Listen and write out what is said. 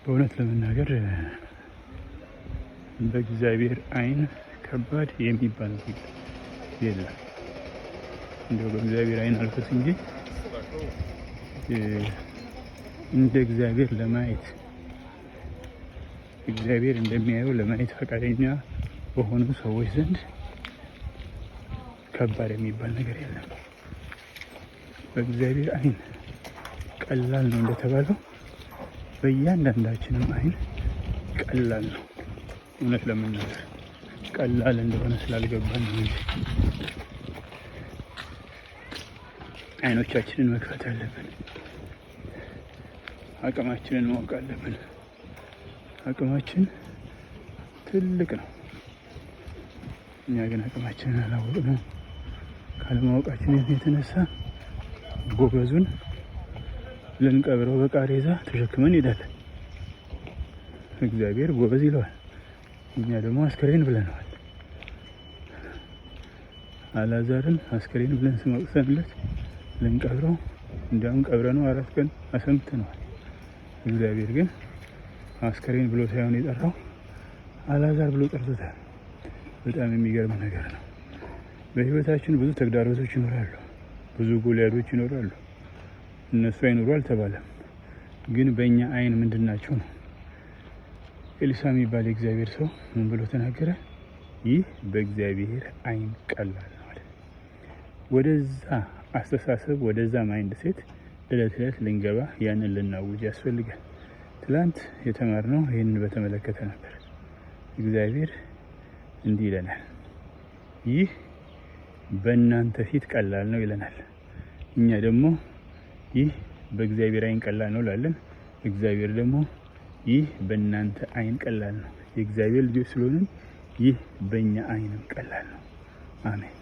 በእውነት ለመናገር በእግዚአብሔር ዓይን ከባድ የሚባል የለም። እንደው በእግዚአብሔር ዓይን አልፈስ እንጂ እንደ እግዚአብሔር ለማየት እግዚአብሔር እንደሚያየው ለማየት ፈቃደኛ በሆኑ ሰዎች ዘንድ ከባድ የሚባል ነገር የለም። በእግዚአብሔር ዓይን ቀላል ነው እንደተባለው በእያንዳንዳችንም ዓይን ቀላል ነው። እውነት ለመናገር ቀላል እንደሆነ ስላልገባን ነው እንጂ ዓይኖቻችንን መክፈት አለብን። አቅማችንን ማወቅ አለብን። አቅማችን ትልቅ ነው። እኛ ግን አቅማችንን አላወቅነው። ካለማወቃችን የተነሳ ጎበዙን ልንቀብረው በቃሬዛ ተሸክመን እንሄዳለን። እግዚአብሔር ጎበዝ ይለዋል፣ እኛ ደግሞ አስከሬን ብለነዋል። አልዓዛርን አስከሬን ብለን ስመቅሰንለት ልንቀብረው እንዲያውም ቀብረነው 4 ቀን አሰምተነዋል። እግዚአብሔር ግን አስከሬን ብሎ ሳይሆን የጠራው አልዓዛር ብሎ ጠርቶታል። በጣም የሚገርም ነገር ነው። በህይወታችን ብዙ ተግዳሮቶች ይኖራሉ፣ ብዙ ጎልያዶች ይኖራሉ። እነሱ አይኖሩ አልተባለም፣ ግን በእኛ ዓይን ምንድን ናቸው ነው። ኤሊሳ የሚባል የእግዚአብሔር ሰው ምን ብሎ ተናገረ? ይህ በእግዚአብሔር ዓይን ቀላል ነው አለ። ወደዛ አስተሳሰብ፣ ወደዛ ማይንድ ሴት እለት እለት ልንገባ፣ ያንን ልናውጅ ያስፈልጋል። ትላንት የተማርነው ይህንን በተመለከተ ነበር። እግዚአብሔር እንዲህ ይለናል፣ ይህ በእናንተ ፊት ቀላል ነው ይለናል። እኛ ደግሞ ይህ በእግዚአብሔር ዓይን ቀላል ነው ላለን፣ እግዚአብሔር ደግሞ ይህ በእናንተ ዓይን ቀላል ነው። የእግዚአብሔር ልጆች ስለሆንን ይህ በእኛ ዓይንም ቀላል ነው። አሜን።